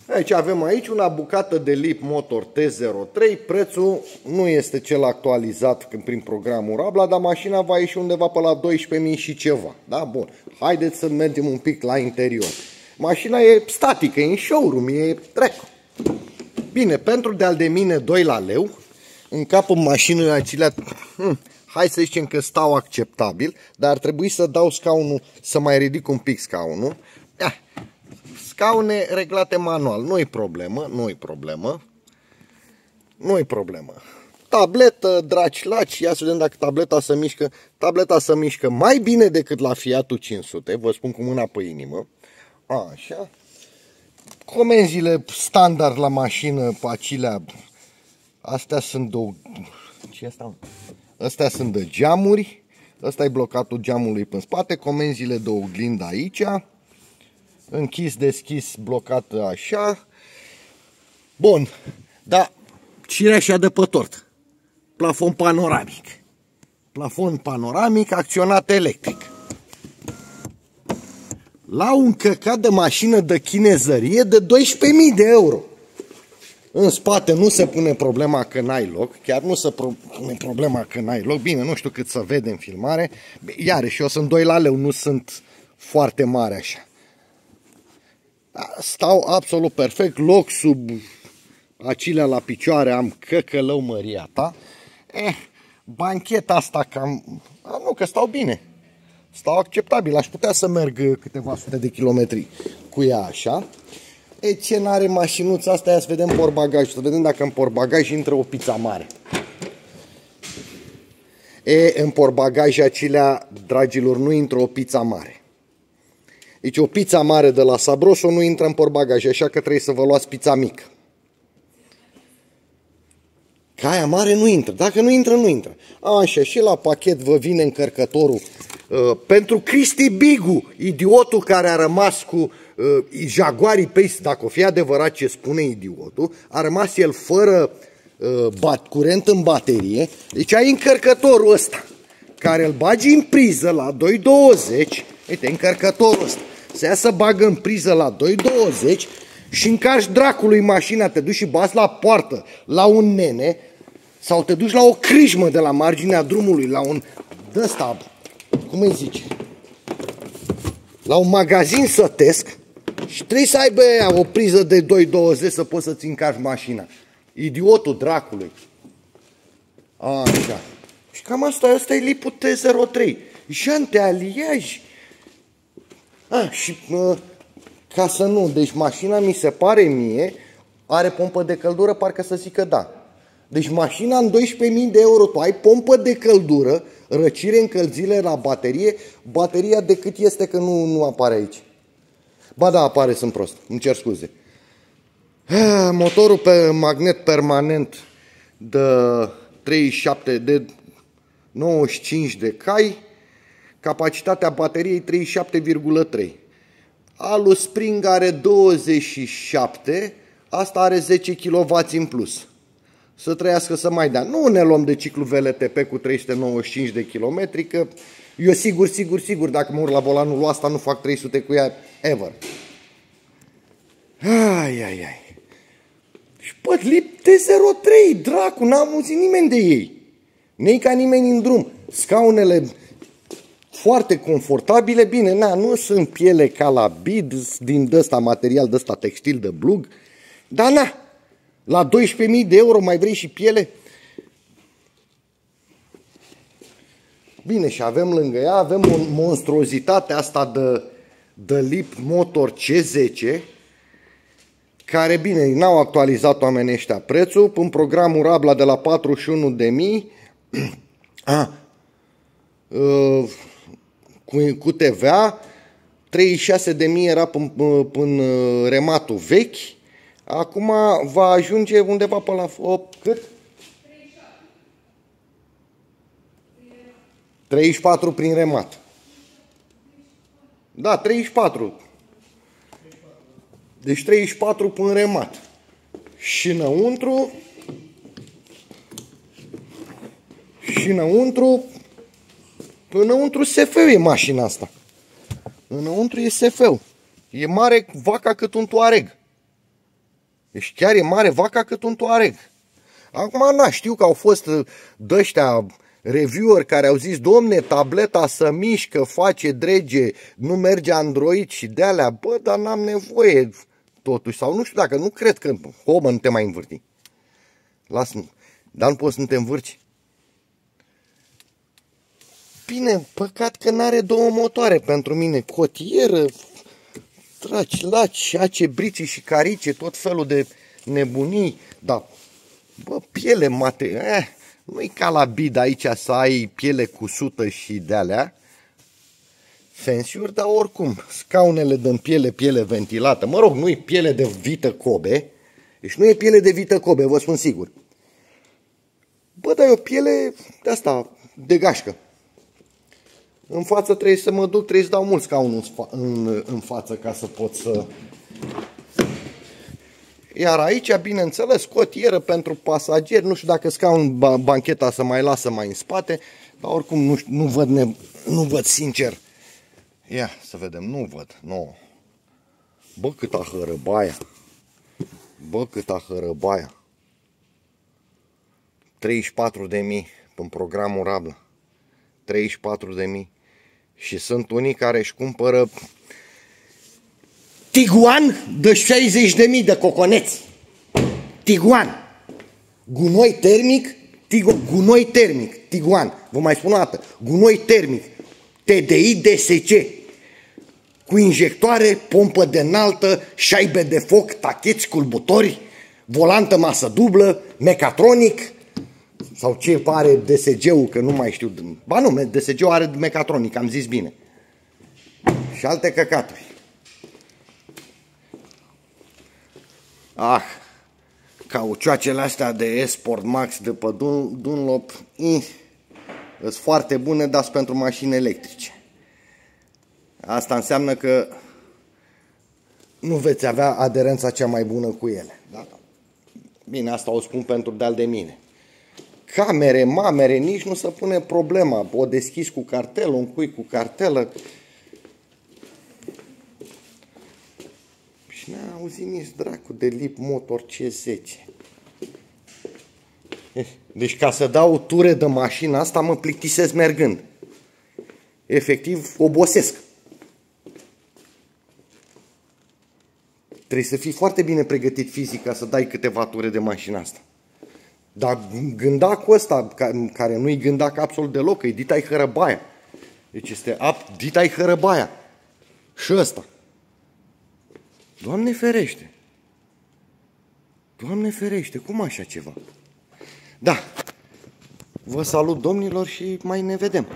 Aici avem una bucată de lip motor T03, prețul nu este cel actualizat prin programul Rabla, dar mașina va ieși undeva pe la 12.000 și ceva. Da? Bun. Haideți să mergem un pic la interior. Mașina e statică, e în showroom, e trecu. Bine, pentru de-al de mine 2 la leu, în capul mașinii acelea, hai să zicem că stau acceptabil, dar ar trebui să dau scaunul, să mai ridic un pic scaunul. Scaune reglate manual, nu-i problemă, nu-i problemă. Nu-i problemă. Tabletă, draci-laci, ia să vedem dacă tableta se mișcă. Tableta se mișcă mai bine decât la Fiatul 500, vă spun cu mâna pe inimă. Așa. Comenzile standard la mașină, pe acelea, astea sunt două, ce asta? Astea sunt de geamuri, ăsta e blocatul geamului pe spate, comenzile de oglindă aici, închis, deschis, blocat așa. Bun, dar cireașa de pe tort, plafon panoramic, acționat electric. La un căcat de mașină de chinezărie de 12.000 de euro. În spate nu se pune problema că n-ai loc. Chiar nu se pune problema că n-ai loc. Bine, nu știu cât să vede în filmare. Iarăși, eu sunt 2 la leu, nu sunt foarte mare așa. Stau absolut perfect. Loc sub acilea la picioare am căcălău măria ta. Bancheta asta cam... nu, că stau bine. Stau acceptabil, aș putea să merg câteva sute de kilometri cu ea așa. Ce n-are mașinuța asta? Ia să vedem portbagaj, să vedem dacă în portbagaj intră o pizza mare. În portbagaj acelea, dragilor, nu intră o pizza mare. Deci o pizza mare de la Sabroso nu intră în portbagaj, așa că trebuie să vă luați pizza mică. Că aia mare nu intră. Dacă nu intră, nu intră. Așa, și la pachet vă vine încărcătorul. Pentru Cristi Bigu, idiotul care a rămas cu Jaguarii Pace, dacă o fi adevărat ce spune idiotul, a rămas el fără curent în baterie. Deci ai încărcătorul ăsta, care îl bagi în priză la 220. Uite, încărcătorul ăsta. Se ia să bagă în priză la 220 și încarci dracului mașina, te duci și bați la poartă la un nene sau te duci la o crijmă de la marginea drumului, la un ăsta, cum îi zice, la un magazin sătesc și trebuie să aibă o priză de 220 să poți să-ți încarci mașina. Idiotul dracului. Așa. Și cam asta e lipul T03. Jante aliaj. Și ca să nu, deci mașina mi se pare mie, are pompă de căldură, parcă să zică da. Deci mașina în 12.000 de euro, tu ai pompă de căldură, răcire, încălzire la baterie, bateria de cât este că nu apare aici. Ba da, apare, sunt prost, îmi cer scuze. Motorul pe magnet permanent de 37, de 95 de cai, capacitatea bateriei 37,3. Alu Spring are 27, asta are 10 kW în plus. Să trăiască să mai dea. Nu ne luăm de ciclu VLTP cu 395 de km, că eu sigur, dacă mă urc la volanul ăsta, nu fac 300 cu ea ever. Ai. Și bă, lip T03, dracu, n-am auzit nimeni de ei. N-i ca nimeni în drum. Scaunele foarte confortabile, bine, nu sunt piele ca la bid, din ăsta material, de ăsta textil de blug, dar la 12.000 de euro mai vrei și piele? Bine, și avem lângă ea, avem monstruozitatea asta de lip motor C10, care, bine, n-au actualizat oamenii ăștia prețul, în programul Rabla de la 41.000, cu TVA, 36.000 era până rematul vechi, acum va ajunge undeva pe la cât? 34 prin remat. Da, 34. Deci 34 până remat. Și înăuntru SF e mașina asta. Înăuntru e SF. E mare vaca cât un Tuareg. Deci chiar e mare vaca cât un Touareg. Acum, știu că au fost dăștia reviewer care au zis, domne, tableta să mișcă, face drege, nu merge Android și de alea. Bă, dar n-am nevoie totuși. Sau nu știu dacă, nu cred că, mă, nu te mai învârti. Lasă-mă. Dar nu poți să nu te învârci. Bine, păcat că n-are două motoare pentru mine. Cotieră, traci, laci, ace, brici și carice, tot felul de nebunii. Dar, bă, piele mate... Nu-i ca la bid aici să ai piele cusută și de-alea. Fancy-uri, dar oricum, scaunele din piele ventilată. Mă rog, nu-i piele de vită Kobe. Deci nu e piele de vită Kobe, vă spun sigur. Bă, dar e o piele de asta, de gașcă. În față trebuie să mă duc, trebuie să dau mult scaunul în față ca să pot să... Iar aici, bineînțeles, cotieră pentru pasageri. Nu știu dacă scaun bancheta să mai lasă mai în spate, dar oricum nu văd sincer. Ia să vedem, nu văd. Nu. Bă, câta hărăbaia. Bă, câta hărăbaia. 34.000 în programul Rabla. 34.000. Și sunt unii care își cumpără Tiguan de 60.000 de coconeți. Tiguan. Gunoi termic, gunoi termic, Tiguan. Vă mai spun o dată. Gunoi termic. TDI DSC. Cu injectoare, pompă de înaltă, șaibe de foc, tacheți, culbutori, volantă masă dublă, mecatronic. Sau ce are DSG-ul, că nu mai știu. Ba nu, DSG-ul are mecatronic, am zis bine. Și alte căcaturi. Caucioacele astea de Sport Max de pe Dunlop sunt foarte bune, dar sunt pentru mașini electrice. Asta înseamnă că nu veți avea aderența cea mai bună cu ele. Da? Bine, asta o spun pentru de-al de mine. Camere, mamere, nici nu se pune problema. O deschizi cu cartelă, un cui cu cartelă. Și n-a auzit nici dracu de Leap Motor C10. Deci ca să dau ture de mașină asta mă plictisesc mergând. Efectiv obosesc. Trebuie să fii foarte bine pregătit fizic ca să dai câteva ture de mașină asta. Dar gândacul ăsta, care nu-i gândac absolut deloc, că e Ditai Hărăbaia. Deci este Ditai Hărăbaia. Și ăsta. Doamne ferește! Doamne ferește, cum așa ceva? Da, vă salut domnilor și mai ne vedem.